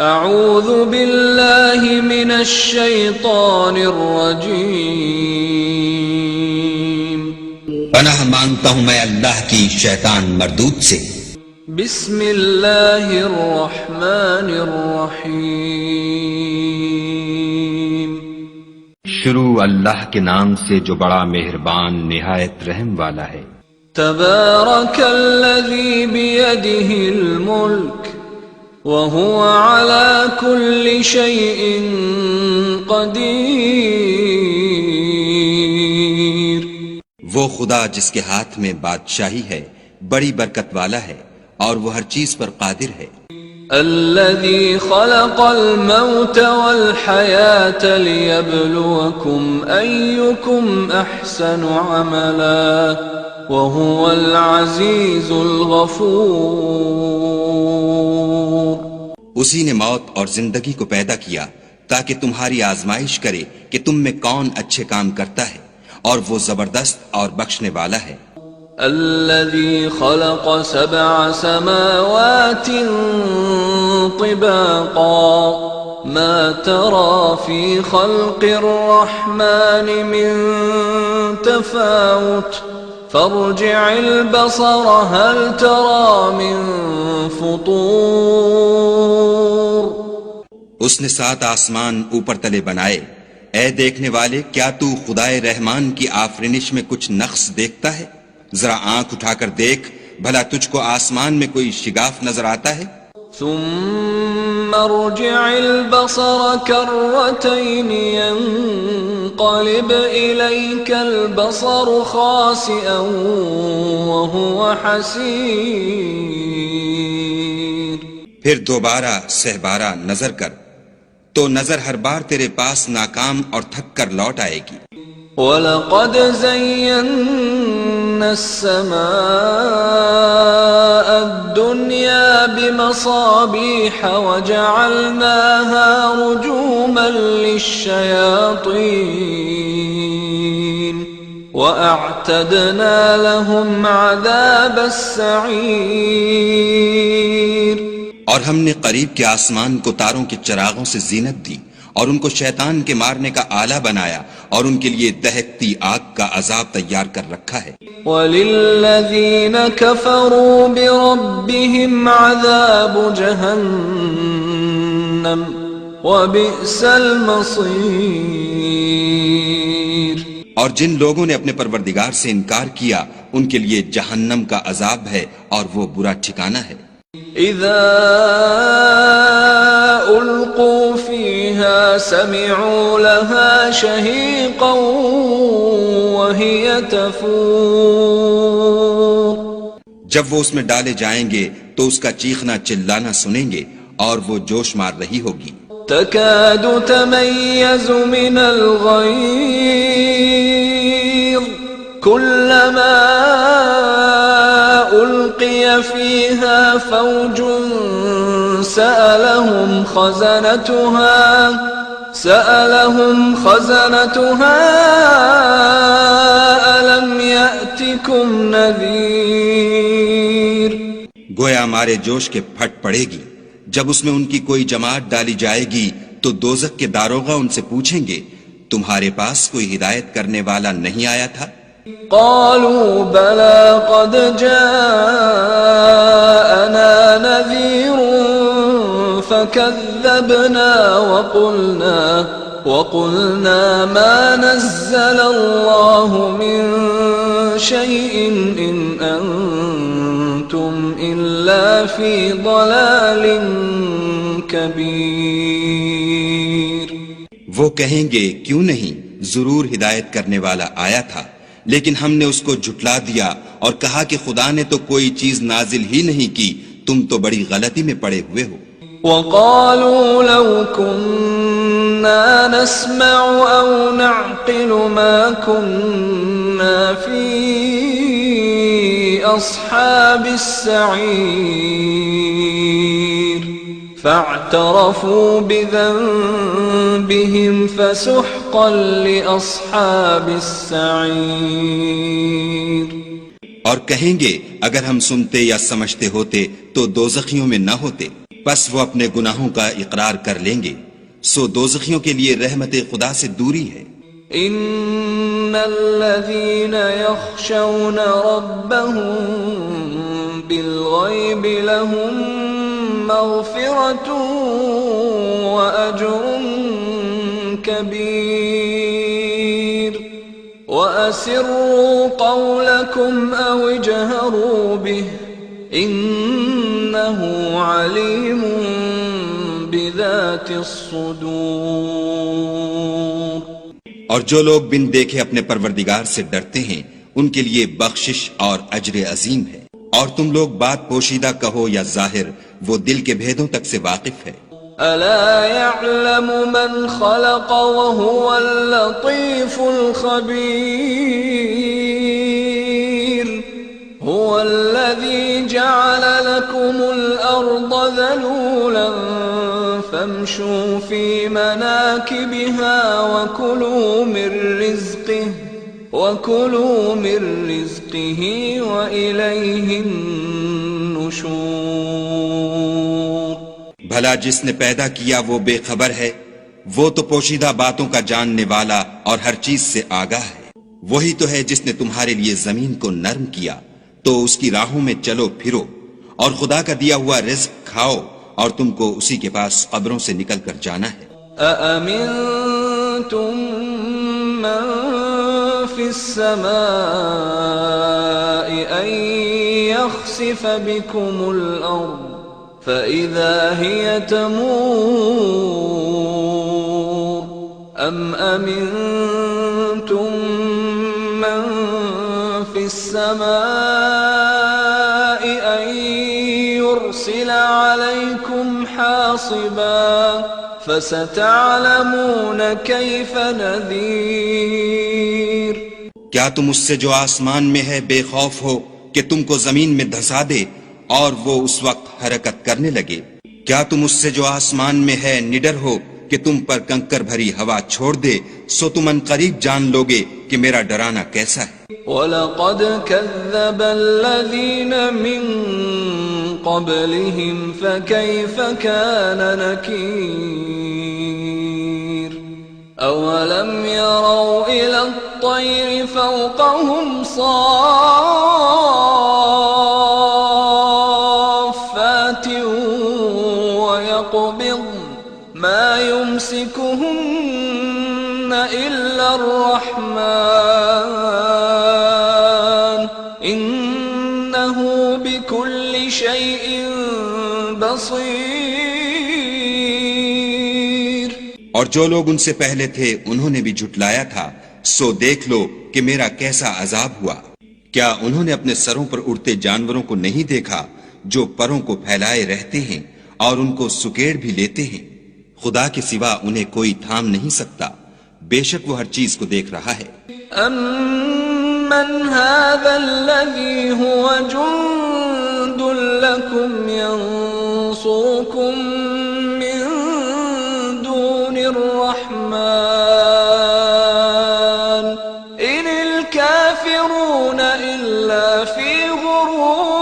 اعوذ باللہ من الشیطان الرجیم، پناہ مانگتا ہوں میں اللہ کی شیطان مردود سے۔ بسم اللہ الرحمن الرحیم، شروع اللہ کے نام سے جو بڑا مہربان نہایت رحم والا ہے۔ تبارک الذی بیدہ الملک وهو على كل شيء قدیر، وہ خدا جس کے ہاتھ میں بادشاہی ہے بڑی برکت والا ہے اور وہ ہر چیز پر قادر ہے۔ الذي خلق الموت والحياة ليبلوكم أيكم أحسن عملا وهو العزيز الغفور، اسی نے موت اور زندگی کو پیدا کیا تاکہ تمہاری آزمائش کرے کہ تم میں کون اچھے کام کرتا ہے، اور وہ زبردست اور بخشنے والا ہے۔ الذي خلق 7 سماوات طباقا ما ترى في خلق الرحمن من تفاوت فارجع البصر هل ترى من فطور، اس نے 7 آسمان اوپر تلے بنائے، اے دیکھنے والے کیا تو خدائے رحمان کی آفرینش میں کچھ نقص دیکھتا ہے؟ ذرا آنکھ اٹھا کر دیکھ بھلا تجھ کو آسمان میں کوئی شگاف نظر آتا ہے؟ ثم ارجع البصر كرتين ينقلب إليك البصر خاسئا وهو حسير، پھر دوبارہ سہبارہ نظر کر تو نظر ہر بار تیرے پاس ناکام اور تھک کر لوٹ آئے گی۔ وَلَقَدْ زَيَّنَّا السَّمَاءَ الدُّنْيَا بِمَصَابِيحَ وَجَعَلْنَاهَا رُجُومًا لِلشَّيَاطِينِ وَأَعْتَدْنَا لَهُمْ عَذَابَ السَّعِيرِ، اور ہم نے قریب کے آسمان کو تاروں کے چراغوں سے زینت دی اور ان کو شیطان کے مارنے کا آلہ بنایا اور ان کے لیے دہکتی آگ کا عذاب تیار کر رکھا ہے۔ وَلِلَّذِينَ كَفَرُوا بِرَبِّهِمْ عَذَابُ جَهَنَّمَ وَبِئْسَ الْمَصِيرُ، اور جن لوگوں نے اپنے پروردگار سے انکار کیا ان کے لیے جہنم کا عذاب ہے اور وہ برا ٹھکانہ ہے۔ اذا القوا فيها سمعوا لها شهيقا وهي تفور، جب وہ اس میں ڈالے جائیں گے تو اس کا چیخنا چلانا سنیں گے اور وہ جوش مار رہی ہوگی۔ تكاد تميز من الغيظ كلما ألقي فيها فوج سألهم خزنتها ألم يأتكم نذير، گویا مارے جوش کے پھٹ پڑے گی جب اس میں ان کی کوئی جماعت ڈالی جائے گی تو دوزخ کے داروغہ ان سے پوچھیں گے تمہارے پاس کوئی ہدایت کرنے والا نہیں آیا تھا؟ قالوا بلى قد جاءنا نذير فكذبنا وقلنا ما نزل الله من شيء إن أنتم إلا في ضلال كبير، وہ کہیں گے کیوں نہیں، ضرور ہدایت کرنے والا آیا تھا لیکن ہم نے اس کو جھٹلا دیا اور کہا کہ خدا نے تو کوئی چیز نازل ہی نہیں کی، تم تو بڑی غلطی میں پڑے ہوئے ہو۔ وقالوا لو كنا نسمع أو نعقل ما كنا في أصحاب السعير، فاعترفوا بذنبهم فسحقا لأصحاب السعير، اور کہیں گے اگر ہم سنتے یا سمجھتے ہوتے تو دوزخیوں میں نہ ہوتے۔ پس وہ اپنے گناہوں کا اقرار کر لیں گے، سو دوزخیوں کے لیے رحمت خدا سے دوری ہے۔ ان الذين يخشون ربهم بالغيب لهم مغفرة واجر كبير واسروا قولكم او اجهروا به انه عليم بذات الصدور۔ اور جو لوگ بن دیکھے اپنے پروردگار سے ڈرتے ہیں ان کے لیے بخشش اور اجر عظیم ہے۔ اور تم لوگ بات پوشیدہ کہو یا ظاہر، وہ دل کے بھیدوں تک سے واقف ہے۔ ألا يعلم من خلق وهو اللطيف الخبير هو الذي جعل لكم الأرض ذلولا فامشوا في مناكبها وكلوا من رزقه وإليه النشور۔ بھلا جس نے پیدا کیا وہ بے خبر ہے، وہ تو پوشیدہ باتوں کا جاننے والا اور ہر چیز سے آگاہ ہے۔ وہی تو ہے جس نے تمہارے لیے زمین کو نرم کیا، تو اس کی راہوں میں چلو پھرو، اور خدا کا دیا ہوا رزق کھاؤ، اور تم کو اسی کے پاس قبروں سے نکل کر جانا ہے۔ أأمنتم من في السماء أن يخسف بكم الأرض فإذا هي تمور أم أمنتم من في السماء أن يرسل عليكم حاصبا فستعلمون كيف نذير۔ کیا تم اس سے جو آسمان میں ہے بے خوف ہو کہ تم کو زمین میں دھسا دے اور وہ اس وقت حرکت کرنے لگے؟ کیا تم اس سے جو آسمان میں ہے نڈر ہو کہ تم پر کنکر بھری ہوا چھوڑ دے؟ سو تم ان قریب جان لوگے کہ میرا ڈرانا کیسا ہے۔ وَلَقَدْ كَذَّبَ الَّذِينَ مِن قَبْلِهِمْ فَكَيْفَ كَانَ نَكِيرِ أَوَلَمْ يَرَوْا إِلَى الطَّيْرِ فَوْقَهُمْ صَافَّاتٍ وَيَقْبِضْنَ مَا يُمْسِكُهُنَّ إِلَّا الرَّحْمَنُ إِنَّهُ بِكُلِّ شَيْءٍ بَصِيرٌ۔ اور جو لوگ ان سے پہلے تھے انہوں نے بھی جھٹلایا تھا، سو دیکھ لو کہ میرا کیسا عذاب ہوا۔ کیا انہوں نے اپنے سروں پر اڑتے جانوروں کو نہیں دیکھا جو پروں کو پھیلائے رہتے ہیں اور ان کو سکیڑ بھی لیتے ہیں؟ خدا کے سوا انہیں کوئی تھام نہیں سکتا، بے شک وہ ہر چیز کو دیکھ رہا ہے۔ أَمَّنْ هَذَا الَّذِي هُوَ جُنْدٌ لَكُمْ يَنْصُرُكُمْ مِنْ دُونِ الرَّحْمَنِ إِنِ الْكَافِرُونَ إِلَّا فِي غُرُورٍ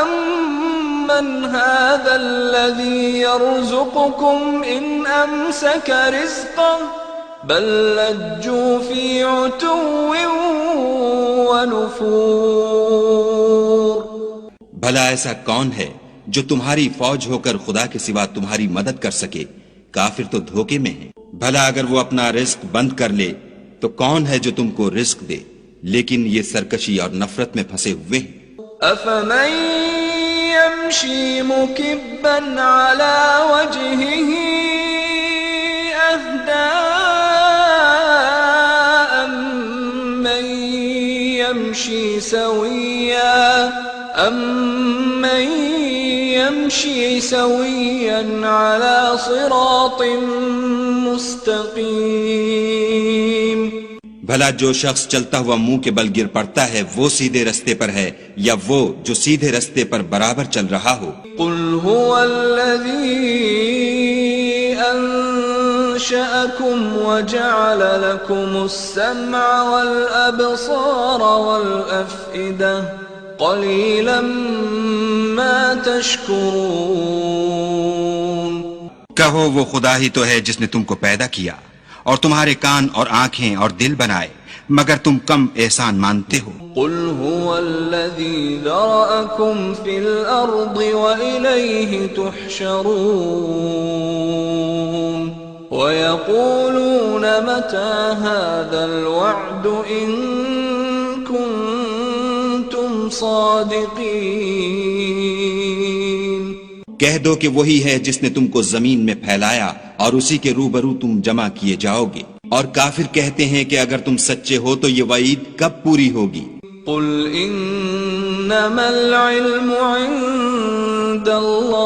أَمَّنْ هَذَا الَّذِي يَرْزُقُكُمْ إِنْ أَمْسَكَ رِزْقَهُ بل لجوا في عتو ونفور۔ بھلا ایسا کون ہے جو تمہاری فوج ہو کر خدا کے سوا تمہاری مدد کر سکے؟ کافر تو دھوکے میں ہیں۔ بھلا اگر وہ اپنا رزق بند کر لے تو کون ہے جو تم کو رزق دے؟ لیکن یہ سرکشی اور نفرت میں پھنسے ہوئے ہیں۔ أفمن يمشي مكبا على وجهه أهدى أمن يمشي سويا على صراط مستقيم۔ بھلا جو شخص چلتا ہوا منہ کے بل گر پڑتا ہے وہ سیدھے رستے پر ہے یا وہ جو سیدھے رستے پر برابر چل رہا ہو؟ قل هو الذي أنشأكم وجعل لكم السمع والأبصار والأفئدة قليلا ما تشكرون کہو وہ خدا ہی تو ہے جس نے تم کو پیدا کیا اور تمہارے کان اور آنکھیں اور دل بنائے، مگر تم کم احسان مانتے ہو۔ قل هو الذي ذرأكم في الأرض وإليه تحشرون ويقولون متى هذا الوعد إن كنتم صادقين۔ کہہ دو کہ وہی ہے جس نے تم کو زمین میں پھیلایا اور اسی کے روبرو تم جمع کیے جاؤ گے، اور کافر کہتے ہیں کہ اگر تم سچے ہو تو یہ وعید کب پوری ہوگی؟ قل انما العلم عند اللہ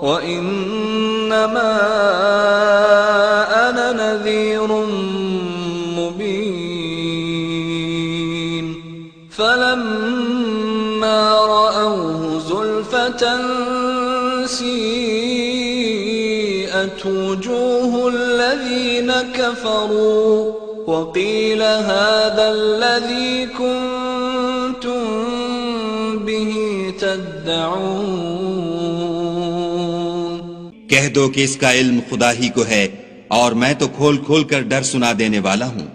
وانما انا نذیر مبین فلما رأوه زلفة سیئت وجوه الذین کفروا وقیل هذا الذی کنتم به تدعون۔ کہہ دو کہ اس کا علم خدا ہی کو ہے اور میں تو کھول کھول کر ڈر سنا دینے والا ہوں۔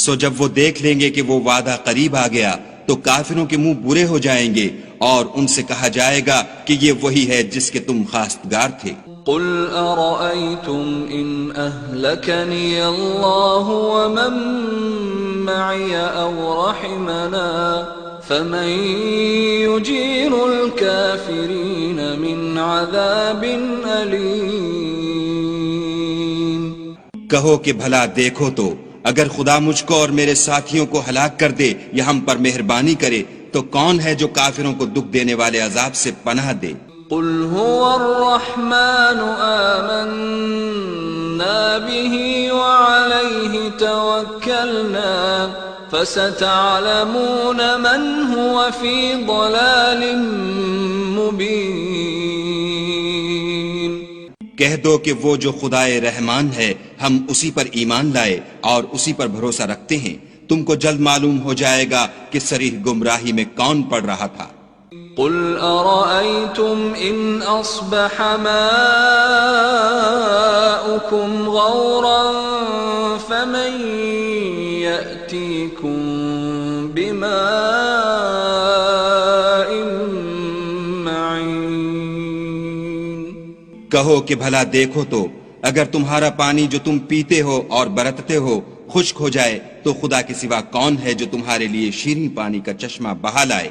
سو جب وہ دیکھ لیں گے کہ وہ وعدہ قریب آ گیا تو کافروں کے منہ برے ہو جائیں گے اور ان سے کہا جائے گا کہ یہ وہی ہے جس کے تم خواستگار تھے۔ قل ارأيتم ان اهلكني الله ومن معي او رحمنا فمن يجير الكافرين من عذاب أليم۔ کہو کہ بھلا دیکھو تو اگر خدا مجھ کو اور میرے ساتھیوں کو ہلاک کر دے یا ہم پر مہربانی کرے تو کون ہے جو کافروں کو دکھ دینے والے عذاب سے پناہ دے؟ قل هو الرحمن آمنا به وعليه توكلنا فستعلمون من هو في ضلال مبين۔ کہہ دو کہ وہ جو خدائے رحمان ہے ہم اسی پر ایمان لائے اور اسی پر بھروسہ رکھتے ہیں، تم کو جلد معلوم ہو جائے گا کہ صریح گمراہی میں کون پڑ رہا تھا۔ قل أرأيتم إن أصبح ماؤكم غورا فمن يأتيكم بماء معين۔ کہو کہ بھلا دیکھو تو اگر تمہارا پانی جو تم پیتے ہو اور برتتے ہو خشک ہو جائے تو خدا کے سوا کون ہے جو تمہارے لیے شیریں پانی کا چشمہ بہا لائے؟